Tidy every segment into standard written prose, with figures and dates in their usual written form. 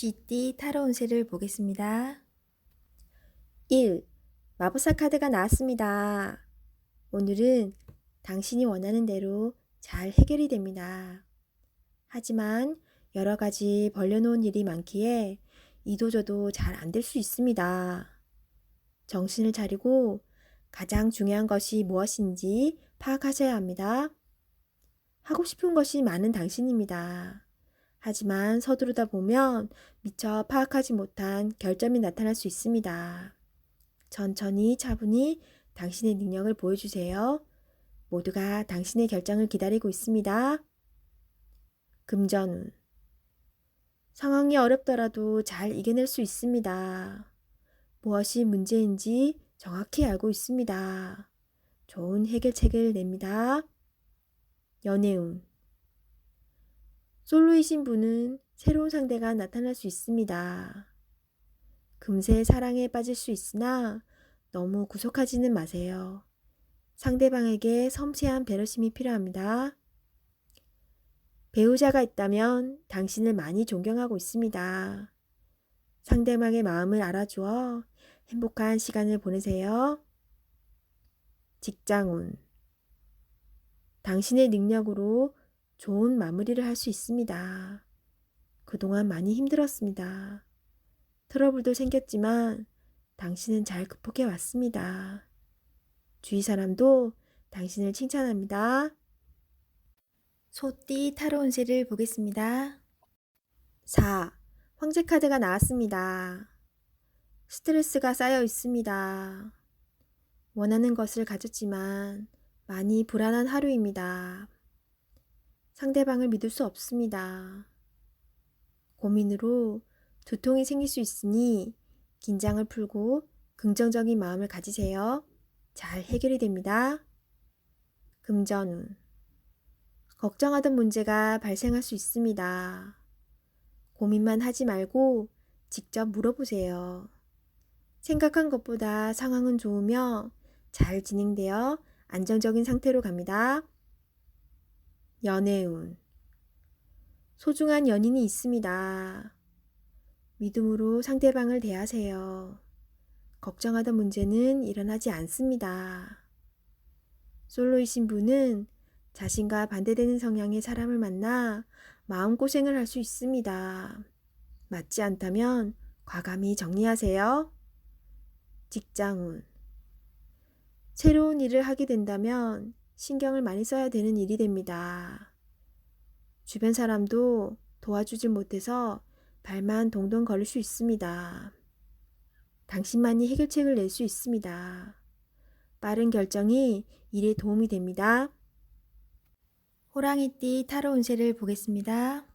쥐띠 타로 운세를 보겠습니다. 1. 마법사 카드가 나왔습니다. 오늘은 당신이 원하는 대로 잘 해결이 됩니다. 하지만 여러 가지 벌려놓은 일이 많기에 이도저도 잘 안 될 수 있습니다. 정신을 차리고 가장 중요한 것이 무엇인지 파악하셔야 합니다. 하고 싶은 것이 많은 당신입니다. 하지만 서두르다 보면 미처 파악하지 못한 결점이 나타날 수 있습니다. 천천히 차분히 당신의 능력을 보여주세요. 모두가 당신의 결정을 기다리고 있습니다. 금전운. 상황이 어렵더라도 잘 이겨낼 수 있습니다. 무엇이 문제인지 정확히 알고 있습니다. 좋은 해결책을 냅니다. 연애운. 솔로이신 분은 새로운 상대가 나타날 수 있습니다. 금세 사랑에 빠질 수 있으나 너무 구속하지는 마세요. 상대방에게 섬세한 배려심이 필요합니다. 배우자가 있다면 당신을 많이 존경하고 있습니다. 상대방의 마음을 알아주어 행복한 시간을 보내세요. 직장운. 당신의 능력으로 좋은 마무리를 할 수 있습니다. 그동안 많이 힘들었습니다. 트러블도 생겼지만 당신은 잘 극복해 왔습니다. 주위 사람도 당신을 칭찬합니다. 소띠 타로 운세를 보겠습니다. 4. 황제 카드가 나왔습니다. 스트레스가 쌓여 있습니다. 원하는 것을 가졌지만 많이 불안한 하루입니다. 상대방을 믿을 수 없습니다. 고민으로 두통이 생길 수 있으니 긴장을 풀고 긍정적인 마음을 가지세요. 잘 해결이 됩니다. 금전운. 걱정하던 문제가 발생할 수 있습니다. 고민만 하지 말고 직접 물어보세요. 생각한 것보다 상황은 좋으며 잘 진행되어 안정적인 상태로 갑니다. 연애운. 소중한 연인이 있습니다. 믿음으로 상대방을 대하세요. 걱정하던 문제는 일어나지 않습니다. 솔로이신 분은 자신과 반대되는 성향의 사람을 만나 마음고생을 할 수 있습니다. 맞지 않다면 과감히 정리하세요. 직장운. 새로운 일을 하게 된다면 신경을 많이 써야 되는 일이 됩니다. 주변 사람도 도와주지 못해서 발만 동동 걸릴 수 있습니다. 당신만이 해결책을 낼 수 있습니다. 빠른 결정이 일에 도움이 됩니다. 호랑이띠 타로 운세를 보겠습니다.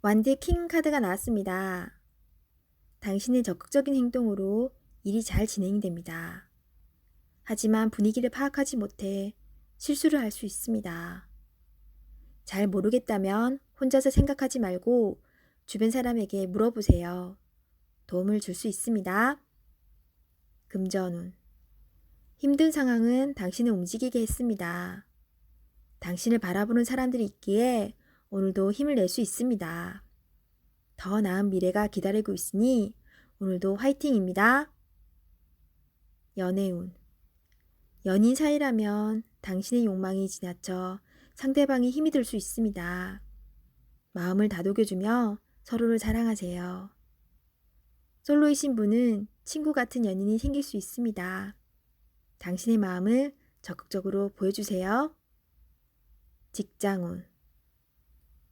완드 킹 카드가 나왔습니다. 당신의 적극적인 행동으로 일이 잘 진행이 됩니다. 하지만 분위기를 파악하지 못해 실수를 할 수 있습니다. 잘 모르겠다면 혼자서 생각하지 말고 주변 사람에게 물어보세요. 도움을 줄 수 있습니다. 금전운. 힘든 상황은 당신을 움직이게 했습니다. 당신을 바라보는 사람들이 있기에 오늘도 힘을 낼 수 있습니다. 더 나은 미래가 기다리고 있으니 오늘도 화이팅입니다. 연애운. 연인 사이라면 당신의 욕망이 지나쳐 상대방이 힘이 들 수 있습니다. 마음을 다독여주며 서로를 사랑하세요. 솔로이신 분은 친구 같은 연인이 생길 수 있습니다. 당신의 마음을 적극적으로 보여주세요. 직장운.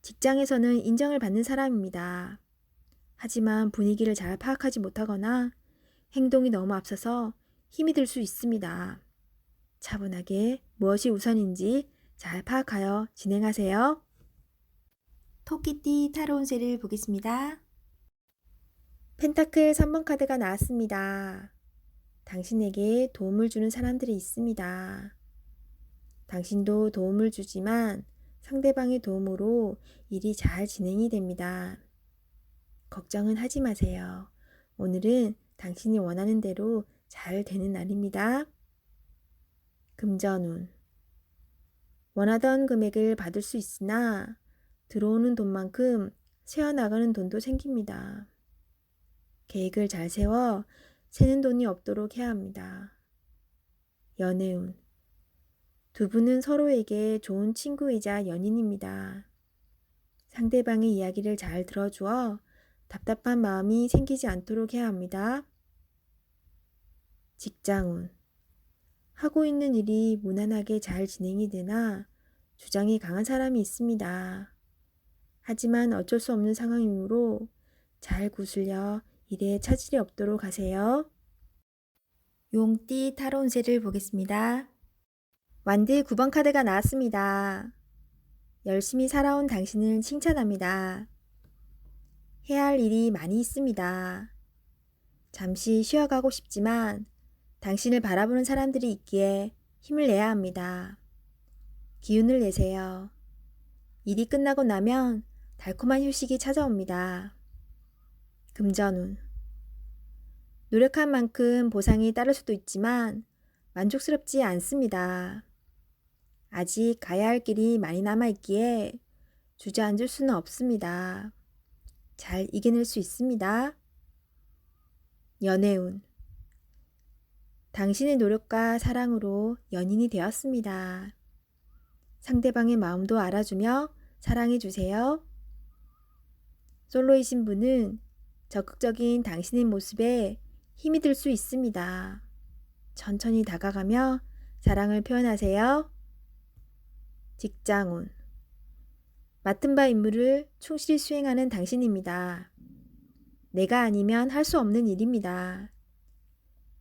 직장에서는 인정을 받는 사람입니다. 하지만 분위기를 잘 파악하지 못하거나 행동이 너무 앞서서 힘이 들 수 있습니다. 차분하게 무엇이 우선인지 잘 파악하여 진행하세요. 토끼띠 타로 운세를 보겠습니다. 펜타클 3번 카드가 나왔습니다. 당신에게 도움을 주는 사람들이 있습니다. 당신도 도움을 주지만 상대방의 도움으로 일이 잘 진행이 됩니다. 걱정은 하지 마세요. 오늘은 당신이 원하는 대로 잘 되는 날입니다. 금전운. 원하던 금액을 받을 수 있으나 들어오는 돈만큼 새어나가는 돈도 생깁니다. 계획을 잘 세워 새는 돈이 없도록 해야 합니다. 연애운. 두 분은 서로에게 좋은 친구이자 연인입니다. 상대방의 이야기를 잘 들어주어 답답한 마음이 생기지 않도록 해야 합니다. 직장운. 하고 있는 일이 무난하게 잘 진행이 되나 주장이 강한 사람이 있습니다. 하지만 어쩔 수 없는 상황이므로 잘 구슬려 일에 차질이 없도록 하세요. 용띠 타로 운세를 보겠습니다. 완드 9번 카드가 나왔습니다. 열심히 살아온 당신을 칭찬합니다. 해야 할 일이 많이 있습니다. 잠시 쉬어가고 싶지만 당신을 바라보는 사람들이 있기에 힘을 내야 합니다. 기운을 내세요. 일이 끝나고 나면 달콤한 휴식이 찾아옵니다. 금전운. 노력한 만큼 보상이 따를 수도 있지만 만족스럽지 않습니다. 아직 가야 할 길이 많이 남아있기에 주저앉을 수는 없습니다. 잘 이겨낼 수 있습니다. 연애운. 당신의 노력과 사랑으로 연인이 되었습니다. 상대방의 마음도 알아주며 사랑해주세요. 솔로이신 분은 적극적인 당신의 모습에 힘이 들 수 있습니다. 천천히 다가가며 사랑을 표현하세요. 직장운. 맡은 바 임무를 충실히 수행하는 당신입니다. 내가 아니면 할 수 없는 일입니다.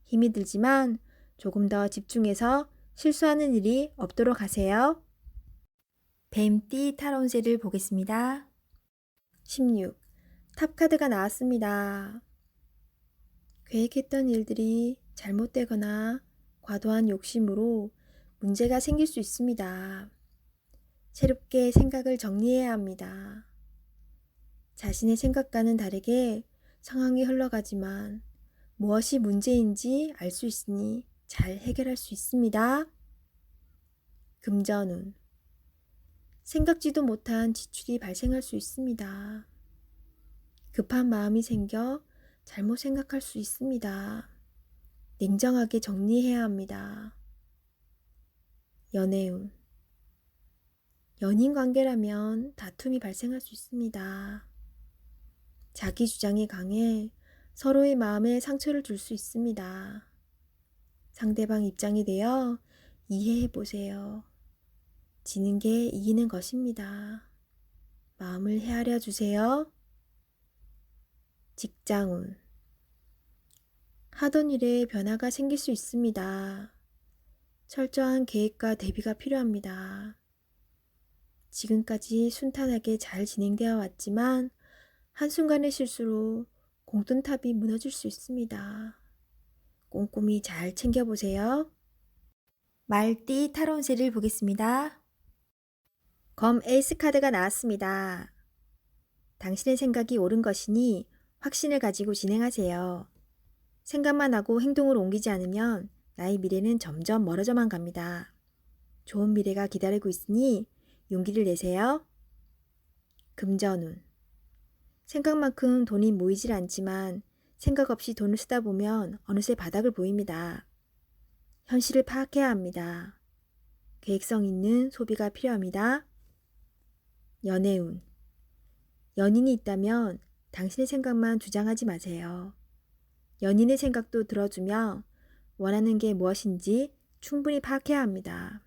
힘이 들지만 조금 더 집중해서 실수하는 일이 없도록 하세요. 뱀띠 타로 운세를 보겠습니다. 16. 탑 카드가 나왔습니다. 계획했던 일들이 잘못되거나 과도한 욕심으로 문제가 생길 수 있습니다. 새롭게 생각을 정리해야 합니다. 자신의 생각과는 다르게 상황이 흘러가지만 무엇이 문제인지 알 수 있으니 잘 해결할 수 있습니다. 금전운. 생각지도 못한 지출이 발생할 수 있습니다. 급한 마음이 생겨 잘못 생각할 수 있습니다. 냉정하게 정리해야 합니다. 연애운. 연인 관계라면 다툼이 발생할 수 있습니다. 자기 주장이 강해 서로의 마음에 상처를 줄 수 있습니다. 상대방 입장이 되어 이해해 보세요. 지는 게 이기는 것입니다. 마음을 헤아려 주세요. 직장운. 하던 일에 변화가 생길 수 있습니다. 철저한 계획과 대비가 필요합니다. 지금까지 순탄하게 잘 진행되어 왔지만 한순간의 실수로 공든탑이 무너질 수 있습니다. 꼼꼼히 잘 챙겨보세요. 말띠 타로 운세를 보겠습니다. 검 에이스 카드가 나왔습니다. 당신의 생각이 옳은 것이니 확신을 가지고 진행하세요. 생각만 하고 행동으로 옮기지 않으면 나의 미래는 점점 멀어져만 갑니다. 좋은 미래가 기다리고 있으니 용기를 내세요. 금전운. 생각만큼 돈이 모이질 않지만 생각 없이 돈을 쓰다 보면 어느새 바닥을 보입니다. 현실을 파악해야 합니다. 계획성 있는 소비가 필요합니다. 연애운. 연인이 있다면 당신의 생각만 주장하지 마세요. 연인의 생각도 들어주며 원하는 게 무엇인지 충분히 파악해야 합니다.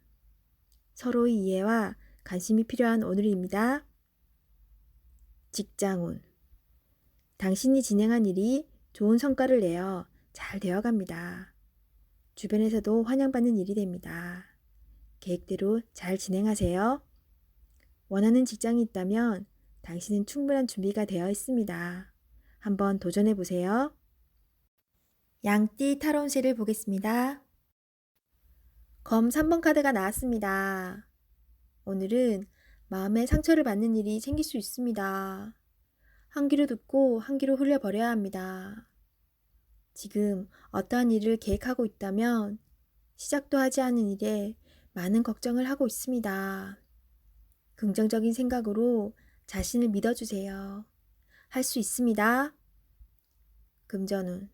서로의 이해와 관심이 필요한 오늘입니다. 직장운. 당신이 진행한 일이 좋은 성과를 내어 잘 되어갑니다. 주변에서도 환영받는 일이 됩니다. 계획대로 잘 진행하세요. 원하는 직장이 있다면 당신은 충분한 준비가 되어 있습니다. 한번 도전해 보세요. 양띠 타로 운세를 보겠습니다. 검 3번 카드가 나왔습니다. 오늘은 마음에 상처를 받는 일이 생길 수 있습니다. 한 귀로 듣고 한 귀로 흘려버려야 합니다. 지금 어떠한 일을 계획하고 있다면 시작도 하지 않은 일에 많은 걱정을 하고 있습니다. 긍정적인 생각으로 자신을 믿어주세요. 할 수 있습니다. 금전운.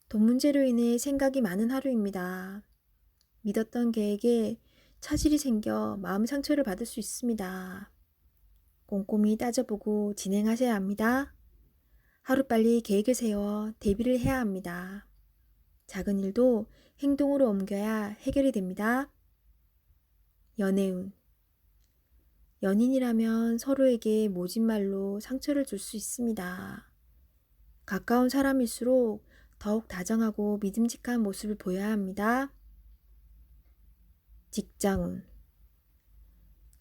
돈 문제로 인해 생각이 많은 하루입니다. 믿었던 계획에 차질이 생겨 마음 상처를 받을 수 있습니다. 꼼꼼히 따져보고 진행하셔야 합니다. 하루빨리 계획을 세워 대비를 해야 합니다. 작은 일도 행동으로 옮겨야 해결이 됩니다. 연애운. 연인이라면 서로에게 모진 말로 상처를 줄 수 있습니다. 가까운 사람일수록 더욱 다정하고 믿음직한 모습을 보여야 합니다. 직장운.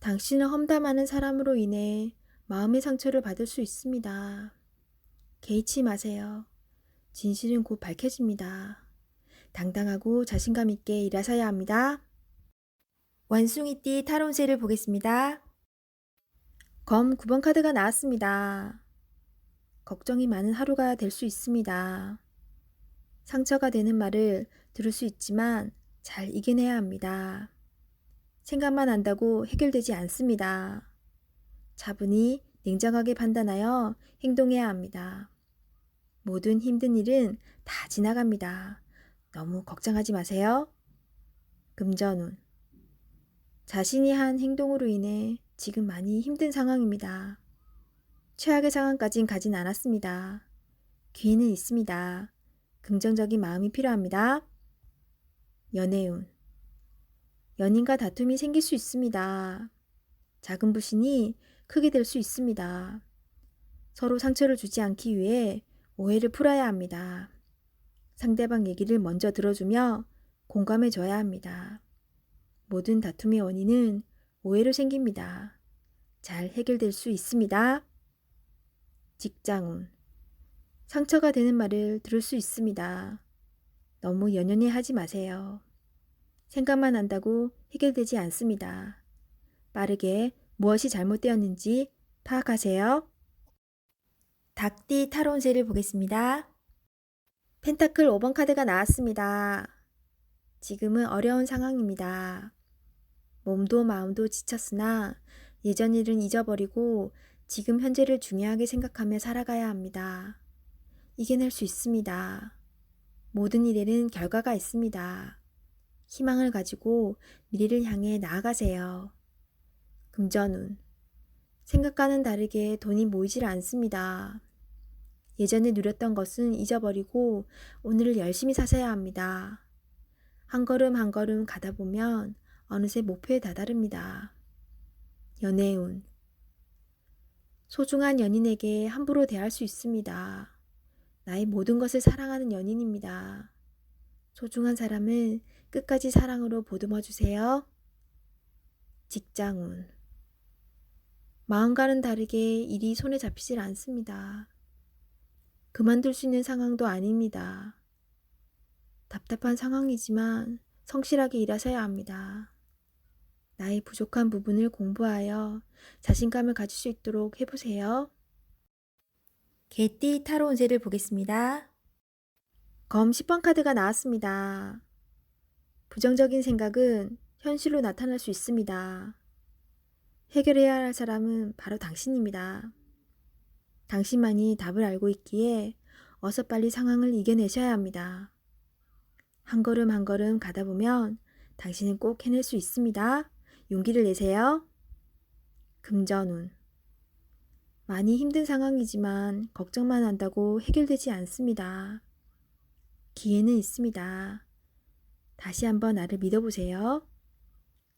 당신은 험담하는 사람으로 인해 마음의 상처를 받을 수 있습니다. 개의치 마세요. 진실은 곧 밝혀집니다. 당당하고 자신감 있게 일하셔야 합니다. 원숭이띠 타로운세를 보겠습니다. 검 9번 카드가 나왔습니다. 걱정이 많은 하루가 될 수 있습니다. 상처가 되는 말을 들을 수 있지만 잘 이겨내야 합니다. 생각만 한다고 해결되지 않습니다. 차분히 냉정하게 판단하여 행동해야 합니다. 모든 힘든 일은 다 지나갑니다. 너무 걱정하지 마세요. 금전운. 자신이 한 행동으로 인해 지금 많이 힘든 상황입니다. 최악의 상황까진 가진 않았습니다. 기회는 있습니다. 긍정적인 마음이 필요합니다. 연애운. 연인과 다툼이 생길 수 있습니다. 작은 불신이 크게 될 수 있습니다. 서로 상처를 주지 않기 위해 오해를 풀어야 합니다. 상대방 얘기를 먼저 들어주며 공감해 줘야 합니다. 모든 다툼의 원인은 오해로 생깁니다. 잘 해결될 수 있습니다. 직장운. 상처가 되는 말을 들을 수 있습니다. 너무 연연해 하지 마세요. 생각만 한다고 해결되지 않습니다. 빠르게 무엇이 잘못되었는지 파악하세요. 닭띠 타로운세를 보겠습니다. 펜타클 5번 카드가 나왔습니다. 지금은 어려운 상황입니다. 몸도 마음도 지쳤으나 예전 일은 잊어버리고 지금 현재를 중요하게 생각하며 살아가야 합니다. 이겨낼 수 있습니다. 모든 일에는 결과가 있습니다. 희망을 가지고 미래를 향해 나아가세요. 금전운. 생각과는 다르게 돈이 모이질 않습니다. 예전에 누렸던 것은 잊어버리고 오늘을 열심히 사셔야 합니다. 한 걸음 한 걸음 가다 보면 어느새 목표에 다다릅니다. 연애운. 소중한 연인에게 함부로 대할 수 있습니다. 나의 모든 것을 사랑하는 연인입니다. 소중한 사람을 끝까지 사랑으로 보듬어 주세요. 직장운. 마음과는 다르게 일이 손에 잡히질 않습니다. 그만둘 수 있는 상황도 아닙니다. 답답한 상황이지만 성실하게 일하셔야 합니다. 나의 부족한 부분을 공부하여 자신감을 가질 수 있도록 해보세요. 개띠 타로 운세를 보겠습니다. 검 10번 카드가 나왔습니다. 부정적인 생각은 현실로 나타날 수 있습니다. 해결해야 할 사람은 바로 당신입니다. 당신만이 답을 알고 있기에 어서 빨리 상황을 이겨내셔야 합니다. 한 걸음 한 걸음 가다 보면 당신은 꼭 해낼 수 있습니다. 용기를 내세요. 금전운. 많이 힘든 상황이지만 걱정만 한다고 해결되지 않습니다. 기회는 있습니다. 다시 한번 나를 믿어보세요.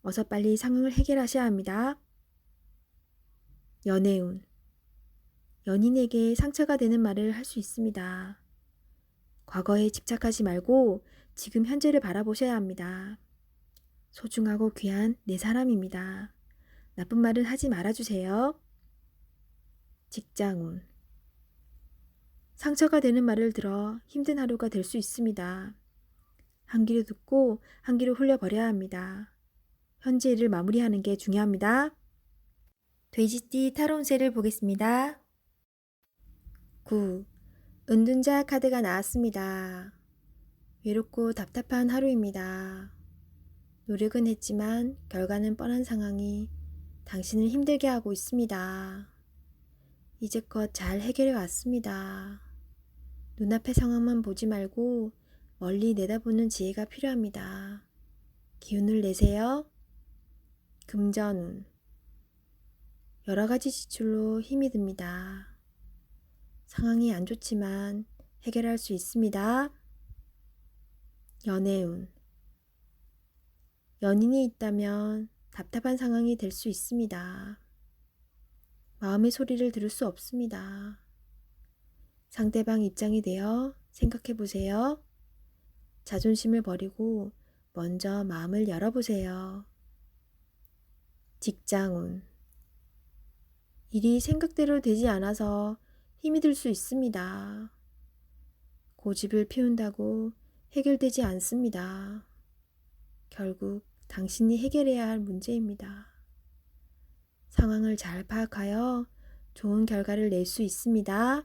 어서 빨리 상황을 해결하셔야 합니다. 연애운. 연인에게 상처가 되는 말을 할 수 있습니다. 과거에 집착하지 말고 지금 현재를 바라보셔야 합니다. 소중하고 귀한 내 사람입니다. 나쁜 말은 하지 말아주세요. 직장운. 상처가 되는 말을 들어 힘든 하루가 될 수 있습니다. 한 귀로 듣고 한 귀로 흘려버려야 합니다. 현재 일을 마무리하는 게 중요합니다. 돼지띠 타로 운세를 보겠습니다. 9. 은둔자 카드가 나왔습니다. 외롭고 답답한 하루입니다. 노력은 했지만 결과는 뻔한 상황이 당신을 힘들게 하고 있습니다. 이제껏 잘 해결해 왔습니다. 눈앞의 상황만 보지 말고 멀리 내다보는 지혜가 필요합니다. 기운을 내세요. 금전운. 여러 가지 지출로 힘이 듭니다. 상황이 안 좋지만 해결할 수 있습니다. 연애운. 연인이 있다면 답답한 상황이 될 수 있습니다. 마음의 소리를 들을 수 없습니다. 상대방 입장이 되어 생각해 보세요. 자존심을 버리고 먼저 마음을 열어보세요. 직장운. 일이 생각대로 되지 않아서 힘이 들 수 있습니다. 고집을 피운다고 해결되지 않습니다. 결국 당신이 해결해야 할 문제입니다. 상황을 잘 파악하여 좋은 결과를 낼 수 있습니다.